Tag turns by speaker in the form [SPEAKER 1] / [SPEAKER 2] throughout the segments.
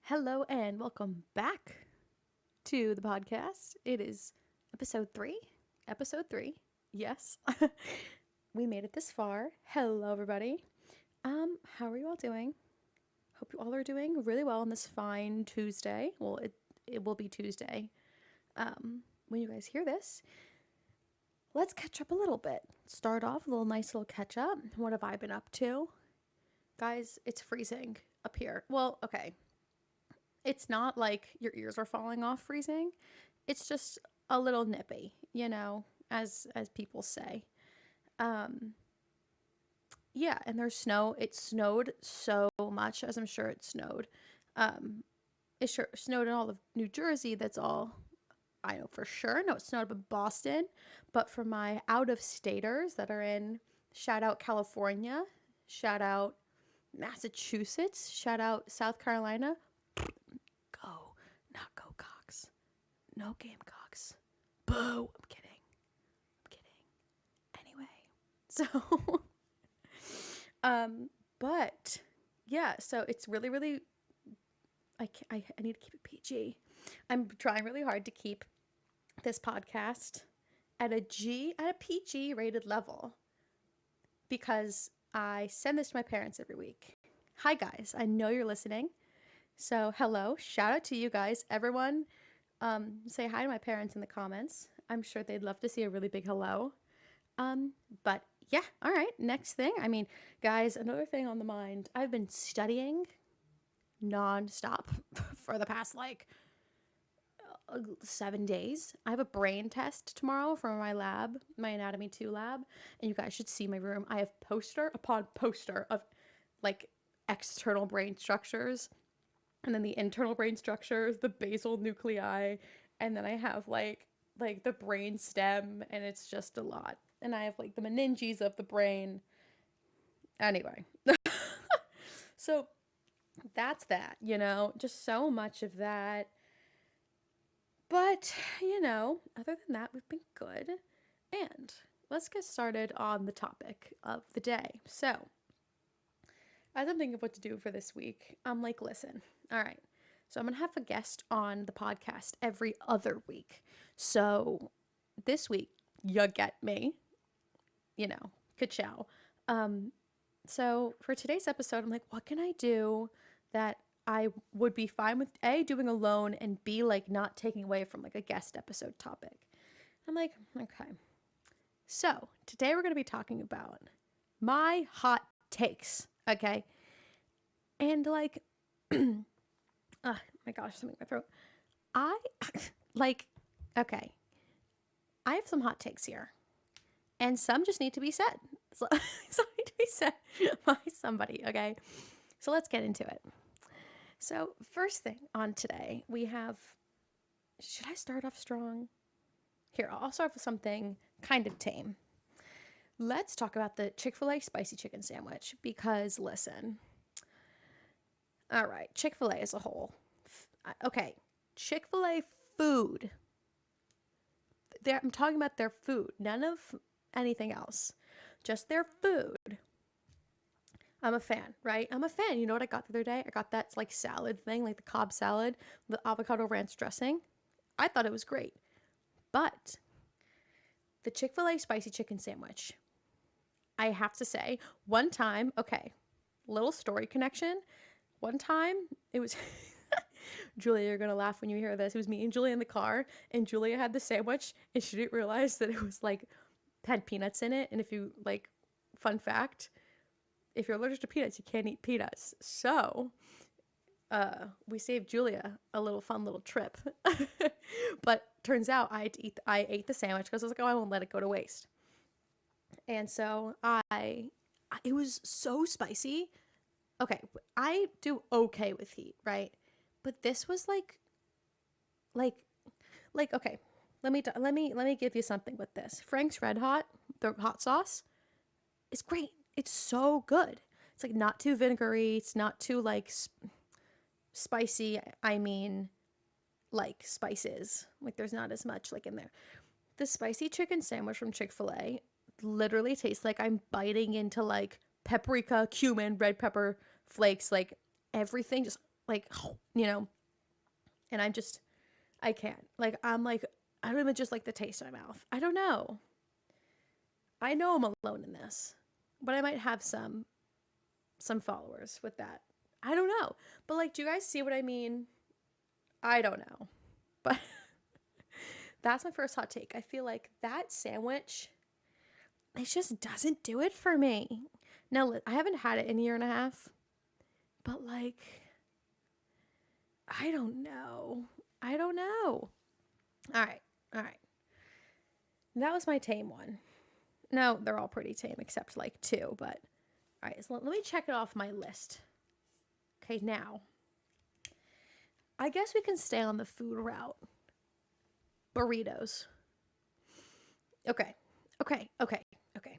[SPEAKER 1] Hello and welcome back to the podcast. It is episode 3. Episode 3. Yes. We made it this far. Hello everybody. How are you all doing? Hope you all are doing really well on this fine Tuesday. Well, it will be Tuesday. When you guys hear this, let's catch up a little bit. Start off a little nice little catch up. What have I been up to? Guys, it's freezing up here. Well, okay. It's not like your ears are falling off freezing. It's just a little nippy, as people say. Um yeah, and there's snow. It snowed so much, as I'm sure it snowed. Um it sure snowed in all of New Jersey. That's all I know for sure. No, it snowed up in Boston, but for my out of staters that are in, shout out California, shout out Massachusetts, shout out South Carolina. Go, not go Cox. No Gamecocks. Boo. I'm kidding. I'm kidding. Anyway, so but yeah, so it's really, really. I need to keep it PG. I'm trying really hard to keep this podcast at a PG rated level because I send this to my parents every week. Hi guys, I know you're listening. So hello, shout out to you guys, everyone. Say hi to my parents in the comments. I'm sure they'd love to see a really big hello. But yeah, all right. Next thing. Guys, another thing on the mind. I've been studying nonstop for the past 7 days. I have a brain test tomorrow from my lab, my Anatomy 2 lab, and you guys should see my room. I have poster upon poster of like external brain structures, and then the internal brain structures, the basal nuclei, and then I have like the brain stem, and it's just a lot. And I have like the meninges of the brain. Anyway, so that's that, just so much of that. But, other than that, we've been good. And let's get started on the topic of the day. So, as I'm thinking of what to do for this week, I'm like, listen, all right. So, I'm going to have a guest on the podcast every other week. So, this week, you get me, ka-chow. So, for today's episode, I'm like, what can I do that I would be fine with A, doing alone, and B, like not taking away from like a guest episode topic? I'm like, okay. So, today we're going to be talking about my hot takes, okay? And like, oh my gosh, something in my throat. I, like, okay, I have some hot takes here, and some just need to be said. So, some need to be said by somebody, okay? So, let's get into it. So, first thing on today, we have. Should I start off strong? Here, I'll start with something kind of tame. Let's talk about the Chick-fil-A spicy chicken sandwich because, listen. All right, Chick-fil-A as a whole. Okay, Chick-fil-A food. I'm talking about their food, none of anything else. Just their food. I'm a fan, right? I'm a fan. You know what I got the other day? I got that like salad thing, like the Cobb salad, the avocado ranch dressing. I thought it was great. But the Chick-fil-A spicy chicken sandwich, I have to say, one time, okay, little story connection. One time, it was Julia, you're gonna laugh when you hear this. It was me and Julia in the car, and Julia had the sandwich, and she didn't realize that it was like had peanuts in it. And if you like, fun fact, if you're allergic to peanuts, you can't eat peanuts. So we saved Julia a little fun little trip. But turns out I ate the sandwich because I was like, oh, I won't let it go to waste. And so it was so spicy. Okay, I do okay with heat, right? But this was like okay. Let me give you something with this. Frank's Red Hot, the hot sauce, is great. It's so good. It's like not too vinegary. It's not too like spicy. I mean, like spices. Like there's not as much like in there. The spicy chicken sandwich from Chick-fil-A literally tastes like I'm biting into like paprika, cumin, red pepper flakes, like everything just like, you know, and I can't. Like, I'm like, I don't even just like the taste in my mouth. I don't know. I know I'm alone in this, but I might have some followers with that. I don't know. But like, do you guys see what I mean? I don't know. But that's my first hot take. I feel like that sandwich, it just doesn't do it for me. Now, I haven't had it in a year and a half, but like, I don't know. I don't know. All right. All right. That was my tame one. No, they're all pretty tame except like two, but all right. So let me check it off my list. Okay, now, I guess we can stay on the food route. Burritos. Okay. Okay. Okay. Okay.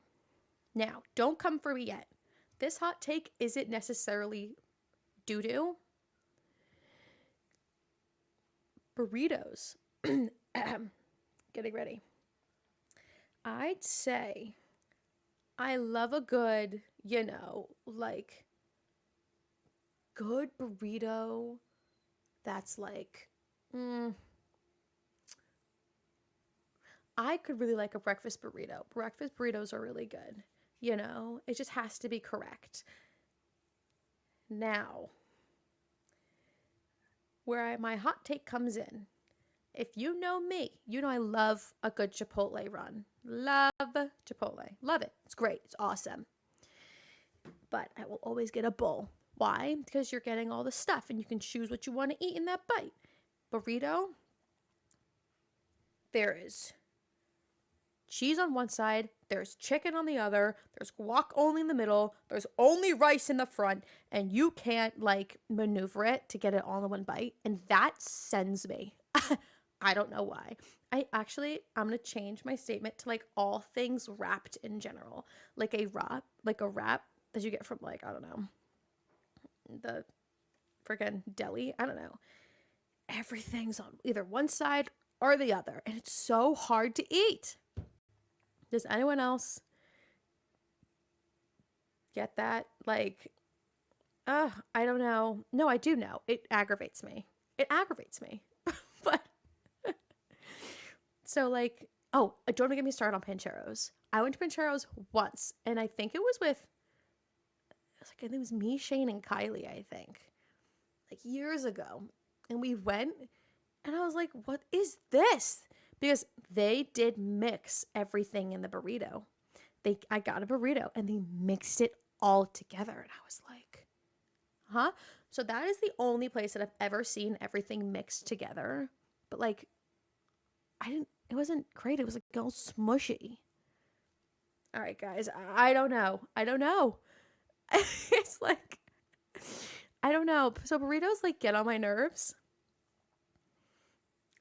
[SPEAKER 1] Now, don't come for me yet. This hot take isn't necessarily doo doo. Burritos. Getting ready. I'd say I love a good, like good burrito that's like, I could really like a breakfast burrito. Breakfast burritos are really good. It just has to be correct. Now, where my hot take comes in. If you know me, you know I love a good Chipotle run. Love Chipotle. Love it. It's great. It's awesome. But I will always get a bowl. Why? Because you're getting all the stuff and you can choose what you want to eat in that bite. Burrito, there is cheese on one side, there's chicken on the other, there's guac only in the middle, there's only rice in the front, and you can't like maneuver it to get it all in one bite. And that sends me. I don't know why. I'm gonna change my statement to like all things wrapped in general. Like a wrap that you get from like, I don't know, the freaking deli. I don't know. Everything's on either one side or the other, and it's so hard to eat. Does anyone else get that? Like, I don't know. No, I do know. It aggravates me. It aggravates me. But so like, oh, don't get me started on Pancheros. I went to Pancheros once, and I think I think it was me, Shane, and Kylie, I think. Like years ago. And we went, and I was like, what is this? Because they did mix everything in the burrito. I got a burrito and they mixed it all together. And I was like, huh? So that is the only place that I've ever seen everything mixed together. But like, it wasn't great. It was like all smushy. All right, guys. I don't know. I don't know. It's like, I don't know. So burritos like get on my nerves.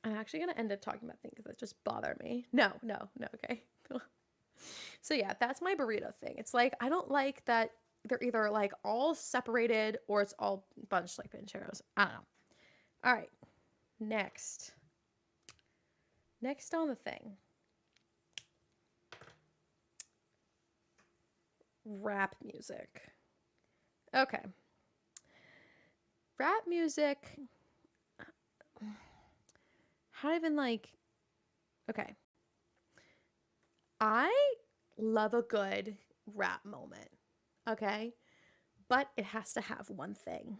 [SPEAKER 1] I'm actually going to end up talking about things that just bother me. No. Okay. So yeah, that's my burrito thing. It's like, I don't like that they're either like all separated or it's all bunched like Pancheros. I don't know. All right. Next on the thing. Rap music. Okay. Rap music. How even like, okay. I love a good rap moment. Okay. But it has to have one thing.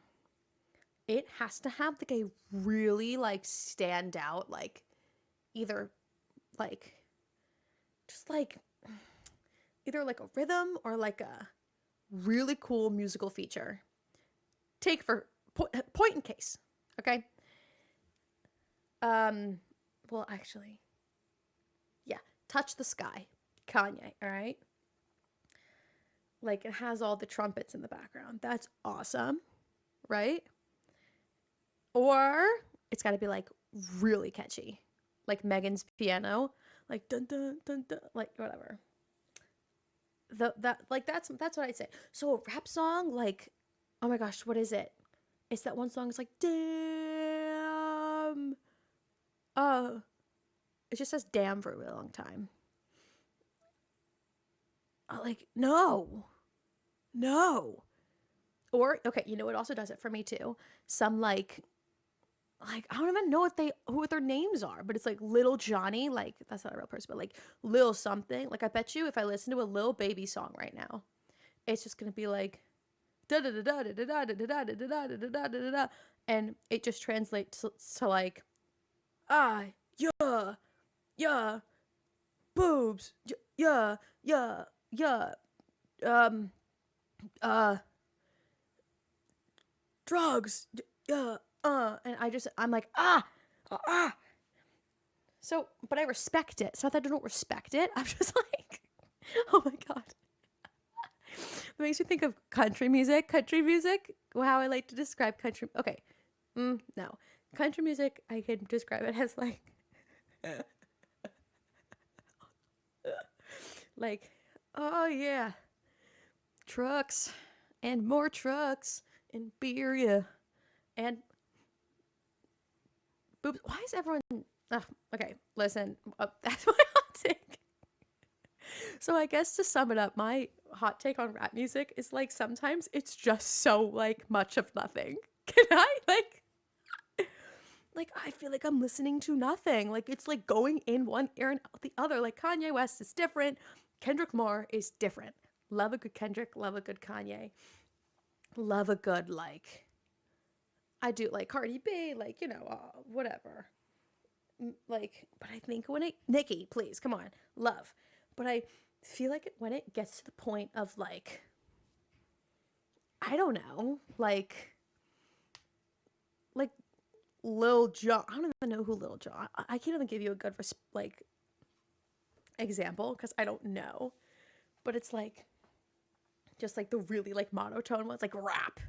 [SPEAKER 1] It has to have like a really like stand out, like either like just like either like a rhythm or like a really cool musical feature. Take for point in case, okay? Well, actually, yeah, Touch the Sky, Kanye, all right? Like it has all the trumpets in the background. That's awesome, right? Or it's got to be like really catchy, like Megan's piano, like dun dun dun dun, like whatever. That's what I'd say. So a rap song, like, oh my gosh, what is it? It's that one song. It's like damn. Uh, it just says damn for a really long time. Like no. Or okay, you know what also does it for me too? Some like I don't even know what their names are, but it's like Little Johnny, like that's not a real person, but like Lil something. Like I bet you if I listen to a Lil Baby song right now, it's just gonna be like da da da da da da da da da da da da da da da da, and it just translates to like I yeah yeah boobs yeah yeah yeah um uh drugs yeah and I'm like ah. So, but I respect it. It's not that I don't respect it. I'm just like, oh my God. It makes me think of country music. Country music, how I like to describe country. Okay. No. Country music, I can describe it as like, oh yeah, trucks and more trucks and beer, yeah. And boobs. Why is everyone. Okay, listen. That's my hot take. So I guess to sum it up, my hot take on rap music is like sometimes it's just so like much of nothing. Can I like I feel like I'm listening to nothing. Like it's like going in one ear and out the other. Like Kanye West is different. Kendrick Lamar is different. Love a good Kendrick, love a good Kanye. Love a good like I do like Cardi B, like whatever. Like, but I think when it Nicki, please come on, love. But I feel like when it gets to the point of like I don't know, like Lil Jon. I don't even know who Lil Jon. I can't even give you a good like example because I don't know. But it's like just like the really like monotone ones, like rap.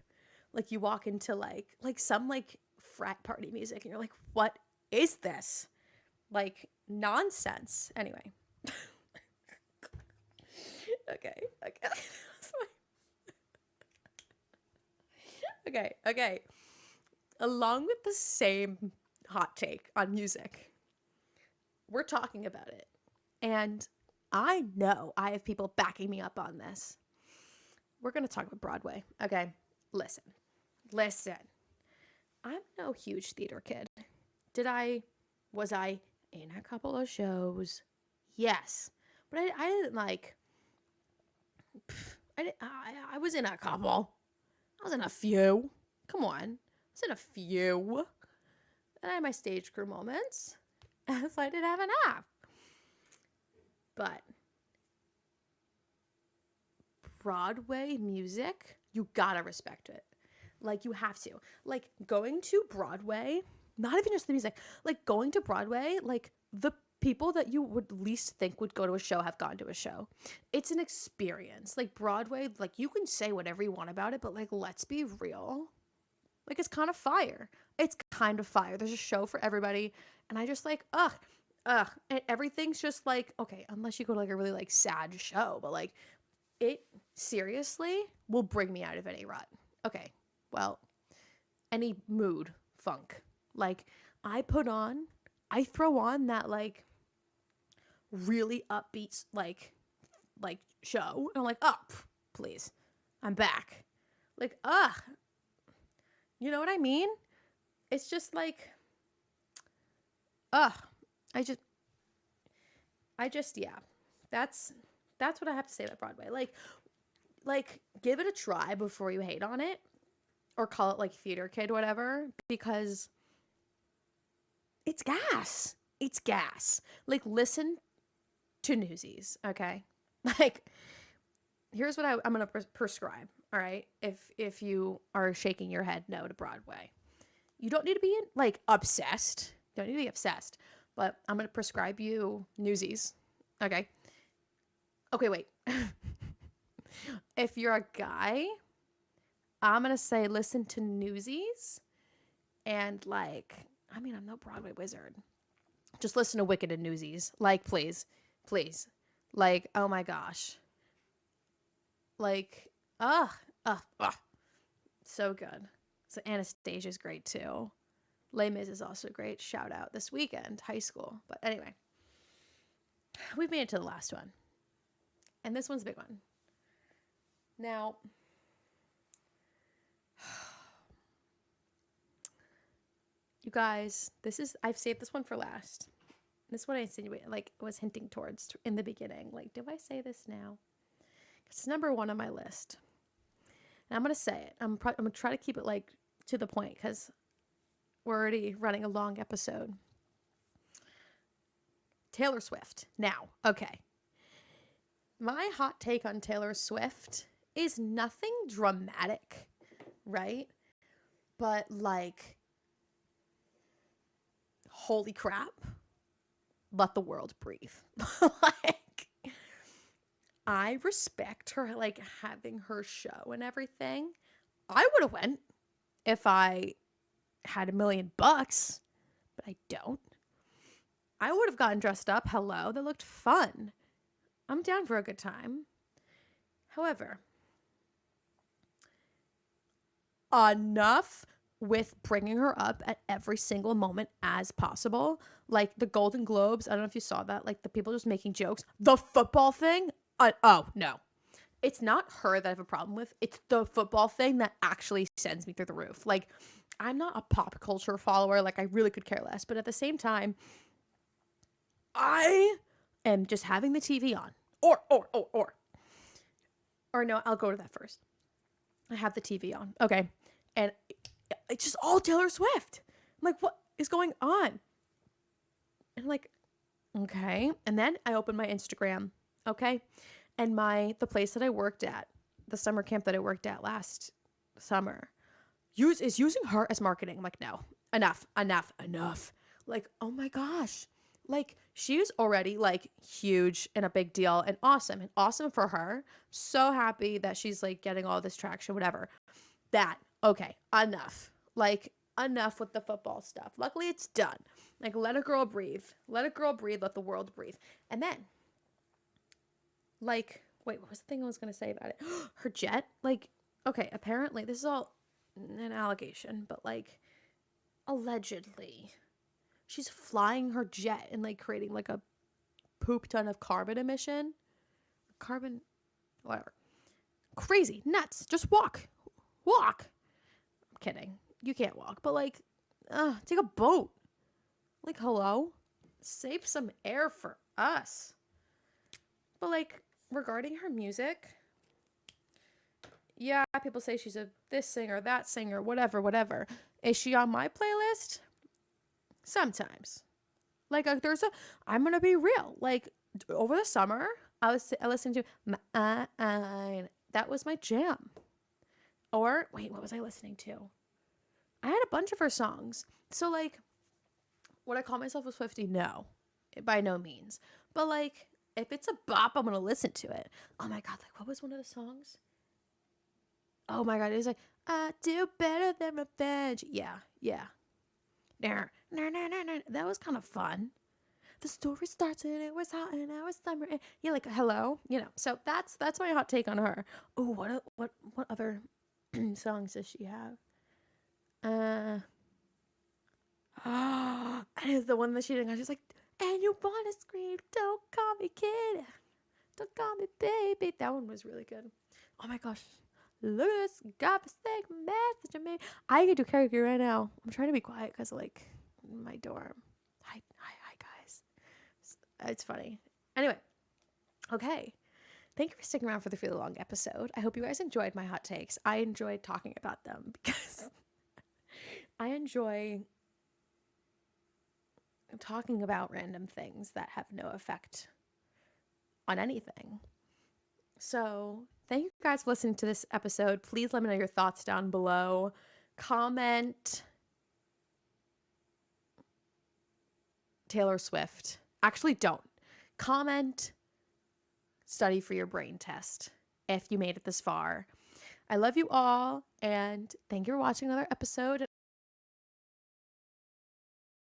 [SPEAKER 1] Like you walk into like some like frat party music and you're like, what is this? Like nonsense. Anyway. Okay. Okay. Okay. Along with the same hot take on music, we're talking about it. And I know I have people backing me up on this. We're going to talk about Broadway. Okay. Listen. I'm no huge theater kid. Was I in a couple of shows? Yes. But I didn't like, I was in a couple. I was in a few. Come on. I was in a few. And I had my stage crew moments. So I did have an app. But Broadway music, you gotta respect it. Like, you have to. Like, going to Broadway, not even just the music, like, going to Broadway, like, the people that you would least think would go to a show have gone to a show. It's an experience. Like, Broadway, like, you can say whatever you want about it, but, like, let's be real. Like, it's kind of fire. It's kind of fire. There's a show for everybody. And I just, like, ugh. And everything's just, like, okay, unless you go to, like, a really, like, sad show, but, like, it seriously will bring me out of any rut. Okay, well, any mood, funk. Like, I throw on that, like, really upbeat, like show. And I'm like, oh, please, I'm back. Like, you know what I mean? It's just like, ugh, I just, yeah. That's what I have to say about Broadway. Like give it a try before you hate on it or call it like theater kid whatever because it's gas. It's gas. Like listen to Newsies, okay? Like here's what I'm going to prescribe, all right? If you are shaking your head no to Broadway. You don't need to be like obsessed. You don't need to be obsessed, but I'm going to prescribe you Newsies. Okay? Okay, wait. If you're a guy, I'm going to say listen to Newsies and like, I mean, I'm no Broadway wizard. Just listen to Wicked and Newsies. Like, please. Please. Like, oh my gosh. Like, ugh. So good. So Anastasia's great too. Les Mis is also great. Shout out this weekend, high school. But anyway, we've made it to the last one. And this one's a big one. Now, You guys, I've saved this one for last. This is what I insinuated, like, was hinting towards in the beginning. Like, do I say this now? It's number one on my list. And I'm going to say it. I'm going to try to keep it, like, to the point because we're already running a long episode. Taylor Swift. Now, okay. My hot take on Taylor Swift is nothing dramatic, right? But, like, holy crap. Let the world breathe. Like, I respect her, like, having her show and everything. I would have went if I had $1 million, but I don't. I would have gotten dressed up. Hello, that looked fun. I'm down for a good time. However, enough with bringing her up at every single moment as possible. Like the Golden Globes, I don't know if you saw that, like the people just making jokes. The football thing, oh no. It's not her that I have a problem with. It's the football thing that actually sends me through the roof. Like, I'm not a pop culture follower. Like, I really could care less. But at the same time, I am just having the TV on. Or no, I'll go to that first. I have the TV on. Okay. And it's just all Taylor Swift. I'm like, what is going on? And I'm like, okay. And then I open my Instagram. Okay. And the place that I worked at, the summer camp that I worked at last summer, is using her as marketing. I'm like, no, enough. Like, oh my gosh. Like, she's already like huge and a big deal and awesome for her. So happy that she's like getting all this traction, whatever. Okay, enough. Like, enough with the football stuff. Luckily, it's done. Like, let a girl breathe. Let the world breathe. And then, like, wait, what was the thing I was going to say about it? Her jet? Like, okay, apparently, this is all an allegation, but, like, allegedly, she's flying her jet and, like, creating, like, a poop ton of carbon emission. Whatever. Crazy. Nuts. Just walk. I'm kidding. You can't walk, but, like, take a boat. Like, hello? Save some air for us. But, like, regarding her music, yeah, people say she's this singer, that singer, whatever. Is she on my playlist? Sometimes. Like, I'm gonna be real. Like, over the summer, I listened to Mine. That was my jam. Or, wait, what was I listening to? I had a bunch of her songs. So, like, would I call myself a Swiftie? No, by no means. But, like, if it's a bop, I'm gonna listen to it. Oh my god, like, what was one of the songs? Oh my god, it was like, I do better than revenge. Yeah. That was kind of fun. The story starts and it was hot and I was summer. Yeah, like, hello, So that's my hot take on her. Oh, what other songs does she have? And it's the one that she's like, and you wanna scream, don't call me kid, don't call me baby. That one was really good. Oh my gosh. Look at this godforsaken message of me. I could do karaoke right now. I'm trying to be quiet because, like, my dorm. Hi, guys. It's funny. Anyway, okay. Thank you for sticking around for the really long episode. I hope you guys enjoyed my hot takes. I enjoyed talking about them because I enjoy talking about random things that have no effect on anything. So, thank you guys for listening to this episode. Please let me know your thoughts down below. Comment Taylor Swift. Actually, don't. Comment study for your brain test if you made it this far. I love you all, and thank you for watching another episode.